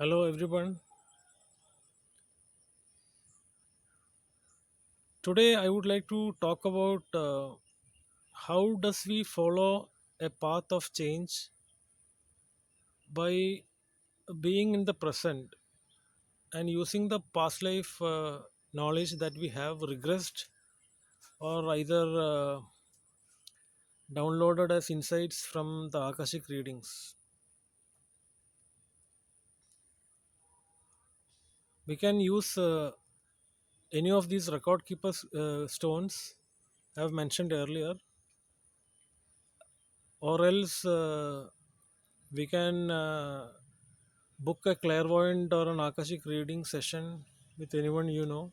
Hello everyone. Today I would like to talk about how does we follow a path of change by being in the present and using the past life knowledge that we have regressed or either downloaded as insights from the Akashic readings. We can use any of these record keepers stones I have mentioned earlier, or else we can book a clairvoyant or an akashic reading session with anyone you know.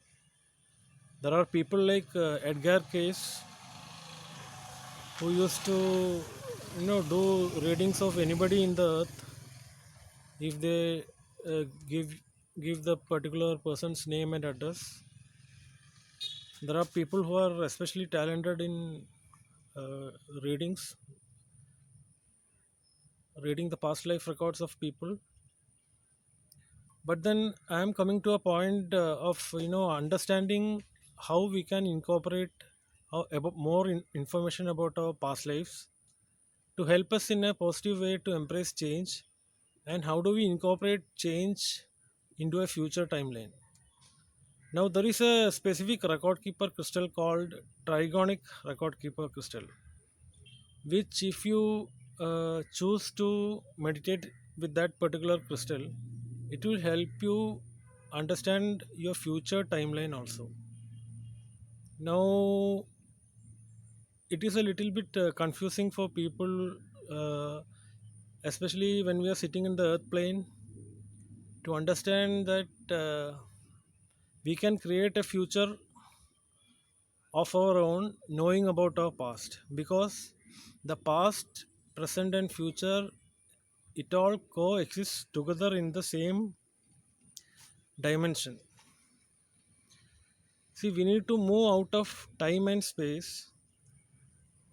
There are people like Edgar Case who used to do readings of anybody in the earth if they give the particular person's name and address. There are people who are especially talented in uh, readings, reading the past life records of people. But then I am coming to a point of understanding how we can incorporate about more information about our past lives to help us in a positive way to embrace change, and how do we incorporate change into a future timeline. Now there is a specific record keeper crystal called trigonic record keeper crystal, which if you choose to meditate with that particular crystal, it will help you understand your future timeline also. Now it is a little bit confusing for people, uh, especially when we are sitting in the earth plane, to understand that we can create a future of our own knowing about our past, because the past, present and future, it all coexists together in the same dimension. See, we need to move out of time and space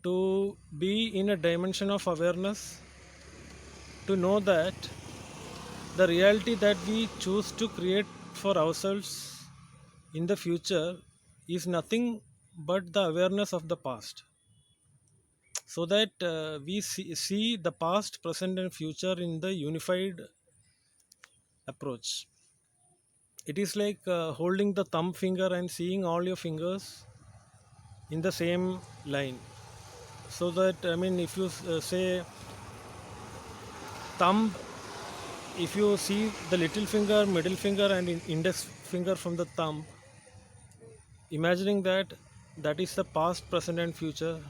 to be in a dimension of awareness, to know that the reality that we choose to create for ourselves in the future is nothing but the awareness of the past, so that we see the past, present and future in the unified approach. It is like holding the thumb finger and seeing all your fingers in the same line. So that, I mean, if you say thumb, if you see the little finger, middle finger and index finger from the thumb, imagining that that is the past, present and future,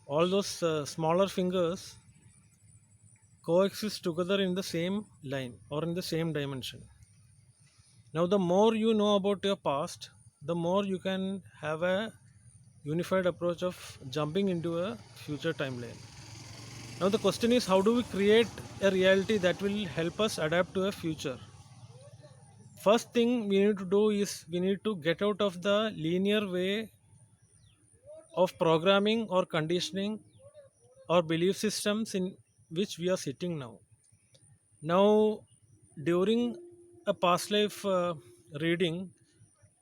all those smaller fingers coexist together in the same line or in the same dimension. Now the more you know about your past, the more you can have a unified approach of jumping into a future timeline. Now the question is, how do we create a reality that will help us adapt to a future? First thing we need to do is we need to get out of the linear way of programming or conditioning or belief systems in which we are sitting now. Now, during a past life reading,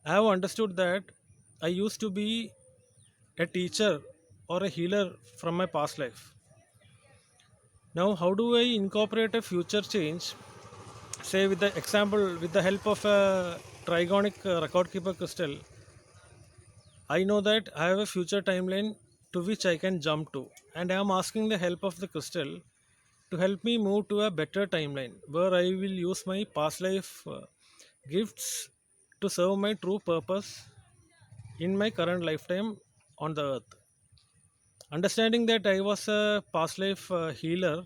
I have understood that I used to be a teacher or a healer from my past life. Now, how do I incorporate a future change? Say, with the example, with the help of a trigonic record keeper crystal, I know that I have a future timeline to which I can jump to, and I am asking the help of the crystal to help me move to a better timeline where I will use my past life gifts to serve my true purpose in my current lifetime on the earth. Understanding that I was a past life healer,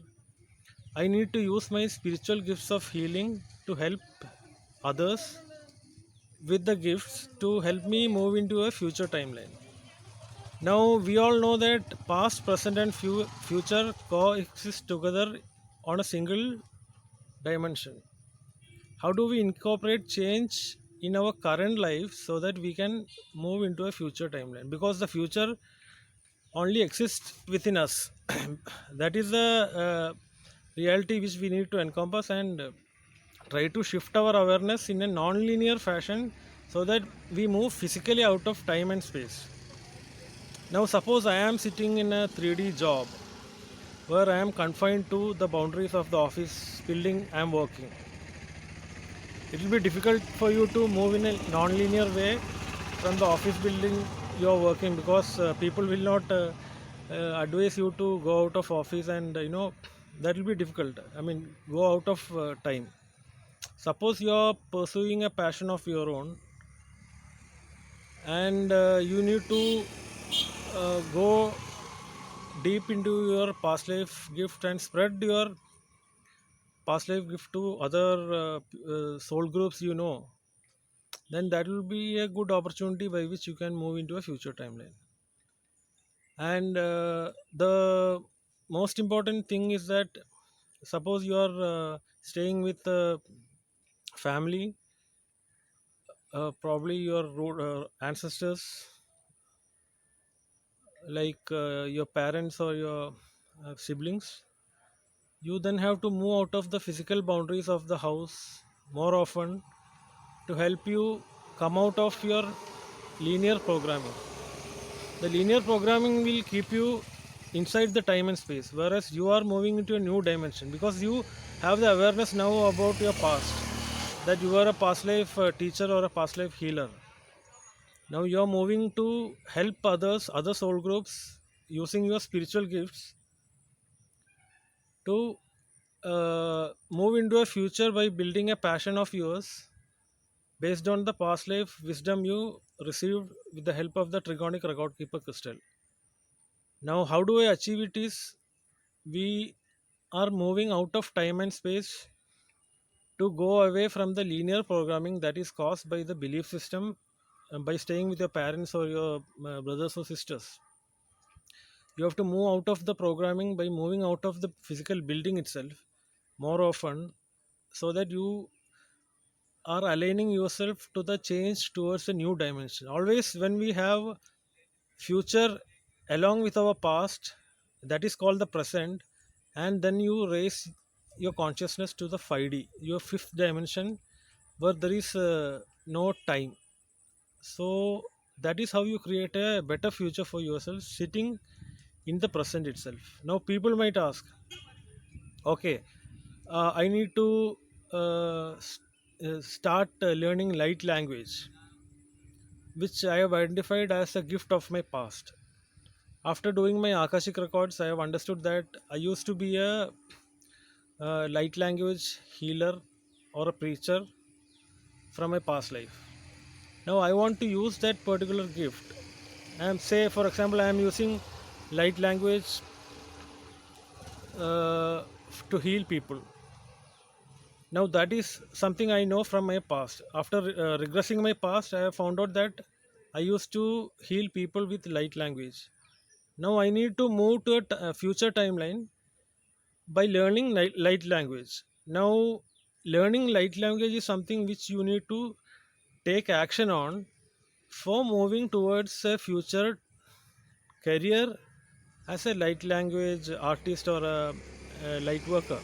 I need to use my spiritual gifts of healing to help others with the gifts to help me move into a future timeline. Now, we all know that past, present, and future coexist together on a single dimension. How do we incorporate change in our current life so that we can move into a future timeline? Because the future only exists within us. That is the reality which we need to encompass and try to shift our awareness in a non-linear fashion so that we move physically out of time and space. Now suppose I am sitting in a 3D job where I am confined to the boundaries of the office building I am working. It will be difficult for you to move in a non-linear way from the office building you are working, because people will not advise you to go out of office, and that will be difficult. I mean, go out of time. Suppose you are pursuing a passion of your own, and you need to go deep into your past life gift and spread your past life gift to other soul groups, then that will be a good opportunity by which you can move into a future timeline. And the most important thing is that suppose you are staying with family, probably your ancestors, like your parents or your siblings. You then have to move out of the physical boundaries of the house more often to help you come out of your linear programming. The linear programming will keep you inside the time and space, whereas you are moving into a new dimension because you have the awareness now about your past, that you are a past life teacher or a past life healer. Now you are moving to help others, other soul groups, using your spiritual gifts to move into a future by building a passion of yours based on the past life wisdom you received with the help of the Trigonic Record Keeper crystal. Now, how do I achieve it is we are moving out of time and space to go away from the linear programming that is caused by the belief system, by staying with your parents or your brothers or sisters. You have to move out of the programming by moving out of the physical building itself more often, so that you are aligning yourself to the change towards a new dimension. Always, when we have future along with our past, that is called the present, and then you raise your consciousness to the 5D, your fifth dimension, where there is no time. So that is how you create a better future for yourself, sitting in the present itself. Now people might ask, okay, I need to start learning light language, which I have identified as a gift of my past. After doing my Akashic records, I have understood that I used to be a light language healer or a preacher from my past life. Now I want to use that particular gift. And say, for example, I am using light language uh, to heal people. Now that is something I know from my past. After regressing my past, I have found out that I used to heal people with light language. Now I need to move to a future timeline by learning light language. Now, learning light language is something which you need to take action on for moving towards a future career as a light language artist or a light worker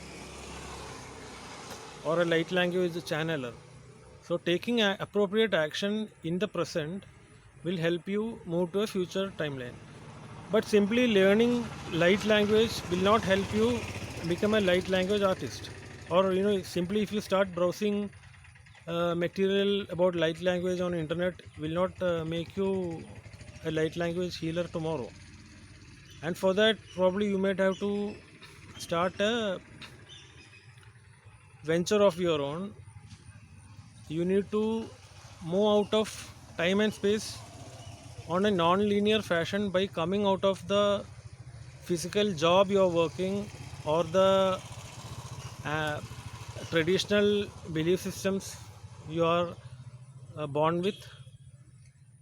or a light language channeler. So, taking appropriate action in the present will help you move to a future timeline. But simply learning light language will not help you become a light language artist. Or simply if you start browsing material about light language on internet will not make you a light language healer tomorrow. And for that, probably you might have to start a venture of your own. You need to move out of time and space on a non-linear fashion by coming out of the physical job you are working, or the uh, traditional belief systems you are born with,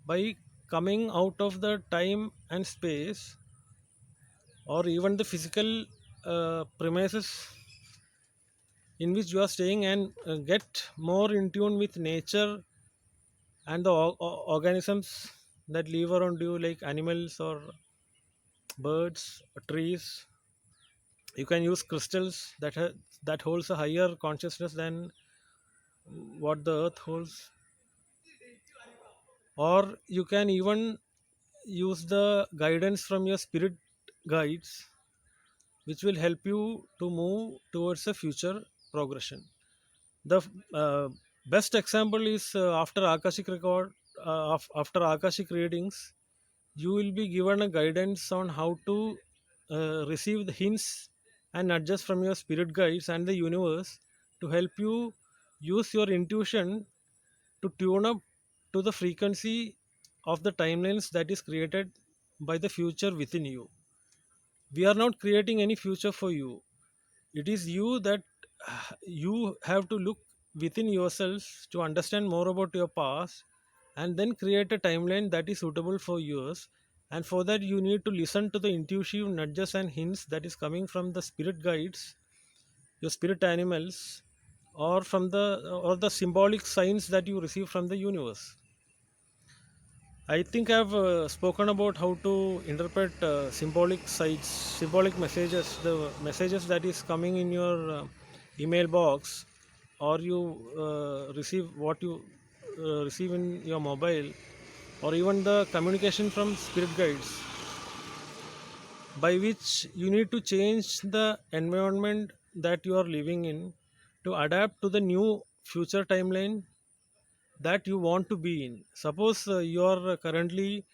by coming out of the time and space or even the physical premises in which you are staying, and get more in tune with nature and the organisms that live around you, like animals or birds or trees. You can use crystals that holds a higher consciousness than what the earth holds, or you can even use the guidance from your spirit guides, which will help you to move towards a future progression. The uh, best example is after akashic record, after akashic readings, you will be given a guidance on how to receive the hints and nudges from your spirit guides and the universe to help you use your intuition to tune up to the frequency of the timelines that is created by the future within you. We are not creating any future for you. It is you that you have to look within yourself to understand more about your past and then create a timeline that is suitable for yours. And for that, you need to listen to the intuitive nudges and hints that is coming from the spirit guides, your spirit animals, or the symbolic signs that you receive from the universe. I think I've spoken about how to interpret symbolic messages, the messages that is coming in your email box, or you receive what you receive in your mobile, or even the communication from spirit guides, by which you need to change the environment that you are living in to adapt to the new future timeline that you want to be in. Suppose you are currently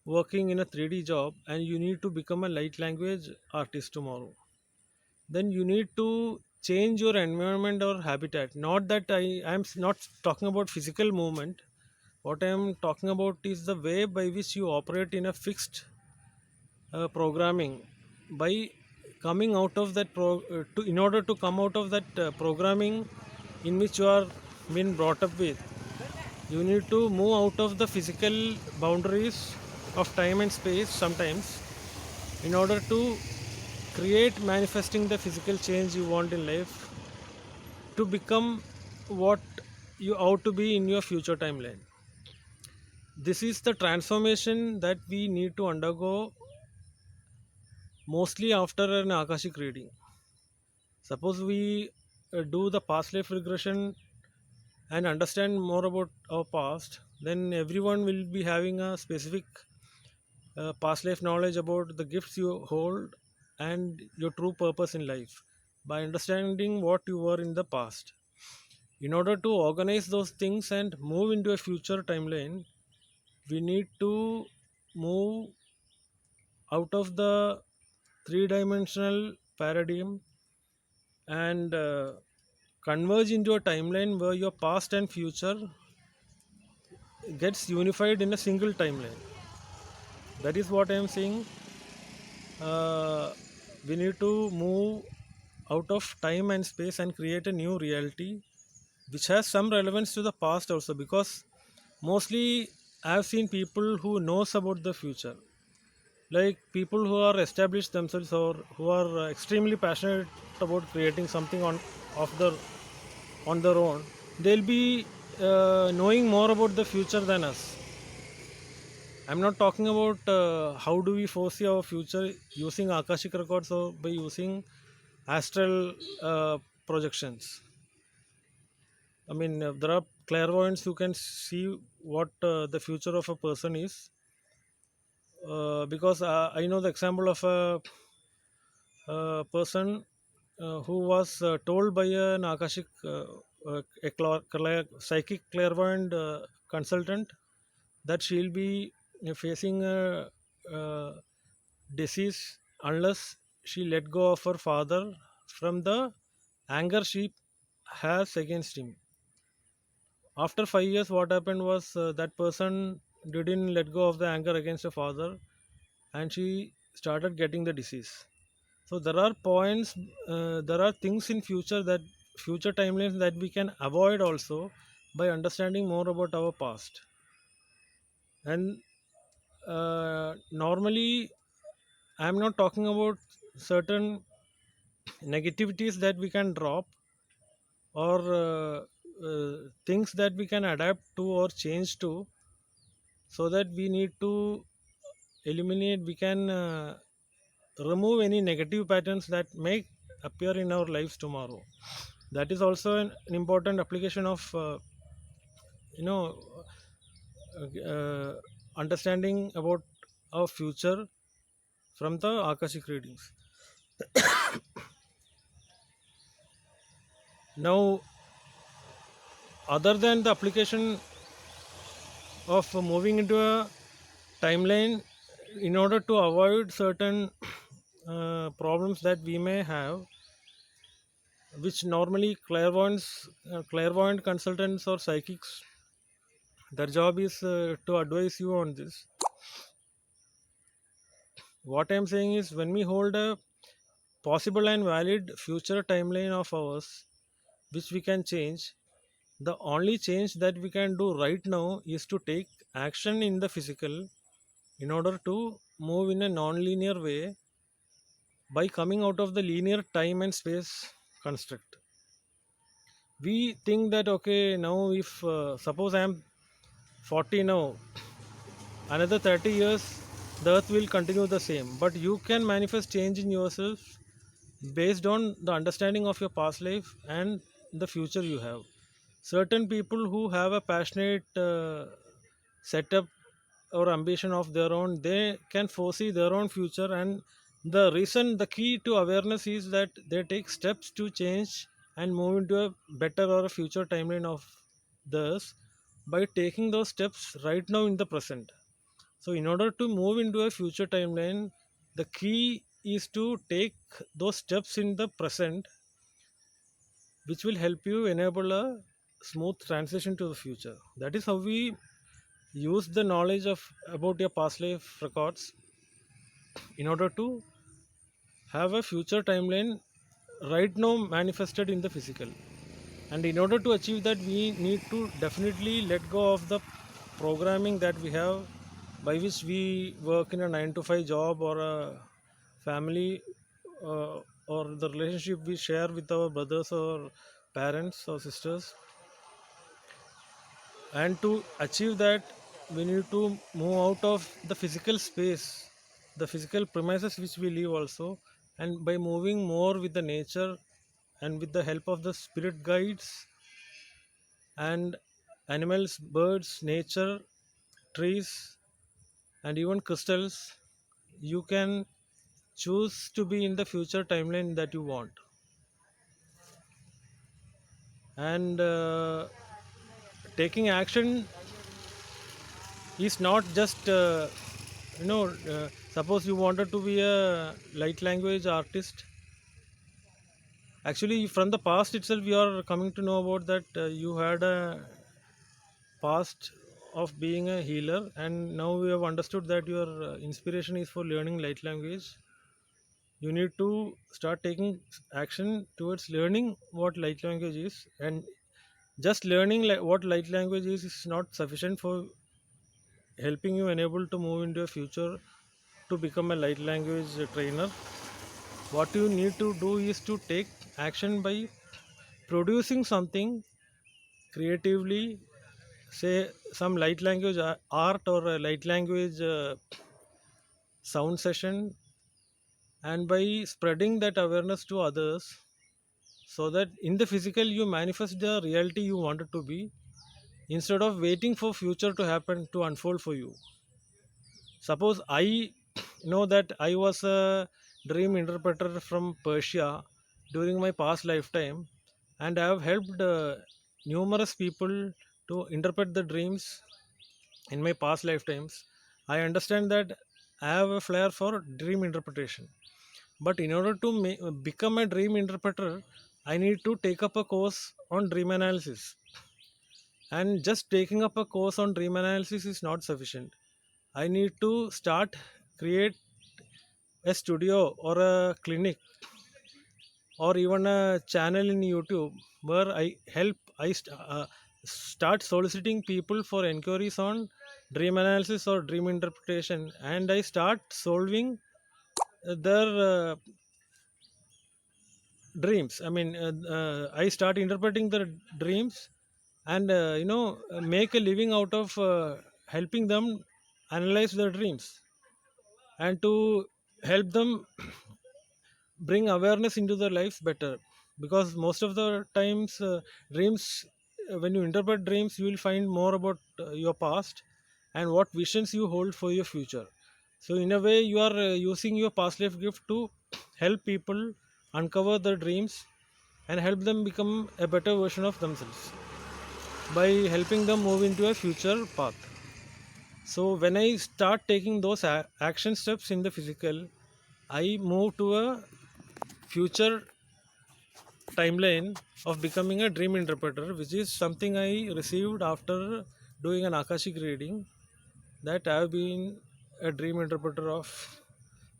working in a 3D job and you need to become a light language artist tomorrow, then you need to change your environment or habitat. Not that I'm not talking about physical movement. What I am talking about is the way by which you operate in a fixed programming. By coming out of that in order to come out of that programming in which you are been brought up with, you need to move out of the physical boundaries of time and space sometimes in order to create manifesting the physical change you want in life to become what you ought to be in your future timeline. This is the transformation that we need to undergo mostly after an akashic reading. Suppose we do the past life regression and understand more about our past, then everyone will be having a specific past life knowledge about the gifts you hold and your true purpose in life by understanding what you were in the past. In order to organize those things and move into a future timeline, we need to move out of the three dimensional paradigm and converge into a timeline where your past and future gets unified in a single timeline. That is what I am saying. uh, we need to move out of time and space and create a new reality which has some relevance to the past also, because mostly I've seen people who knows about the future, like people who are established themselves or who are extremely passionate about creating something on their own. They'll be knowing more about the future than us. I'm not talking about how do we foresee our future using akashic records or by using astral projections. I mean, there are clairvoyants who can see what the future of a person is. Because I know the example of a person who was told by an akashic, psychic clairvoyant consultant that she'll be facing a disease unless she let go of her father from the anger she has against him. After 5 years, what happened was that person didn't let go of the anger against her father, and she started getting the disease. So there are points, there are things in future timelines that we can avoid also by understanding more about our past. And normally, I'm not talking about certain negativities that we can drop, or things that we can adapt to or change to, so that we need to eliminate, we can remove any negative patterns that may appear in our lives tomorrow. That is also an important application of you know uh, understanding about our future from the Akashic readings. Now, other than the application of moving into a timeline in order to avoid certain problems that we may have, which normally clairvoyant consultants or psychics, their job is to advise you on this. What I'm saying is, when we hold a possible and valid future timeline of ours, which we can change, the only change that we can do right now is to take action in the physical in order to move in a non-linear way by coming out of the linear time and space construct. We think that okay, now if suppose I am 40 now, another 30 years the earth will continue the same, but you can manifest change in yourself based on the understanding of your past life and the future you have. Certain people who have a passionate setup or ambition of their own, they can foresee their own future, and the key to awareness is that they take steps to change and move into a better or a future timeline of theirs by taking those steps right now in the present. So in order to move into a future timeline, the key is to take those steps in the present, which will help you enable a smooth transition to the future. That is how we use the knowledge of about your past life records in order to have a future timeline right now manifested in the physical. And in order to achieve that, we need to definitely let go of the programming that we have, by which we work in a 9 to 5 job or a family, uh, or the relationship we share with our brothers or parents or sisters. And to achieve that, we need to move out of the physical space, the physical premises which we live also, and by moving more with the nature and with the help of the spirit guides and animals, birds, nature, trees, and even crystals, you can choose to be in the future timeline that you want. And taking action is not just suppose you wanted to be a light language artist. Actually, from the past itself we are coming to know about that you had a past of being a healer, and now we have understood that your inspiration is for learning light language. You need to start taking action towards learning what light language is, and just learning what light language is not sufficient for helping you enable to move into a future to become a light language trainer. What you need to do is to take action by producing something creatively, say some light language art or a light language sound session, and by spreading that awareness to others, so that in the physical you manifest the reality you wanted to be, instead of waiting for future to happen to unfold for you. Suppose I know that I was a dream interpreter from Persia during my past lifetime, and I have helped numerous people to interpret the dreams in my past lifetimes. I understand that I have a flair for dream interpretation. But in order to become a dream interpreter, I need to take up a course on dream analysis. And just taking up a course on dream analysis is not sufficient. I need to create a studio or a clinic or even a channel in YouTube where I start soliciting people for inquiries on dream analysis or dream interpretation, and I start solving their dreams. I mean, I start interpreting the dreams, and make a living out of helping them analyze their dreams, and to help them bring awareness into their lives better, because most of the times dreams, when you interpret dreams, you will find more about your past and what visions you hold for your future. So in a way you are using your past life gift to help people uncover their dreams and help them become a better version of themselves by helping them move into a future path. So when I start taking those action steps in the physical, I move to a future timeline of becoming a dream interpreter, which is something I received after doing an Akashic reading, that I have been a dream interpreter of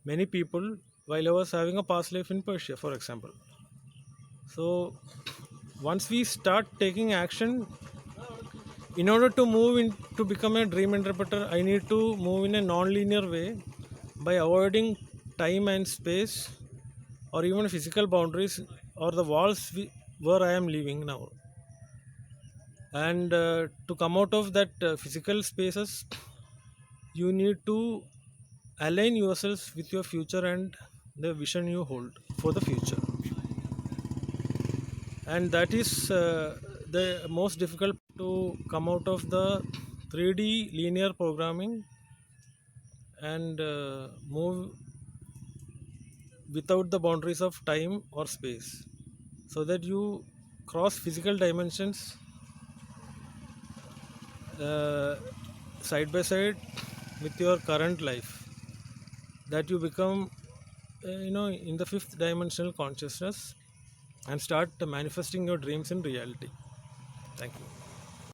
many people while I was having a past life in Persia, for example. So once we start taking action, in order to move in to become a dream interpreter, I need to move in a non-linear way by avoiding time and space or even physical boundaries or the walls where I am living now. And to come out of that physical spaces, you need to align yourself with your future and the vision you hold for the future. And that is the most difficult to come out of the 3D linear programming and move without the boundaries of time or space, so that you cross physical dimensions uh, side by side with your current life, that you become in the fifth dimensional consciousness and start manifesting your dreams in reality. Thank you.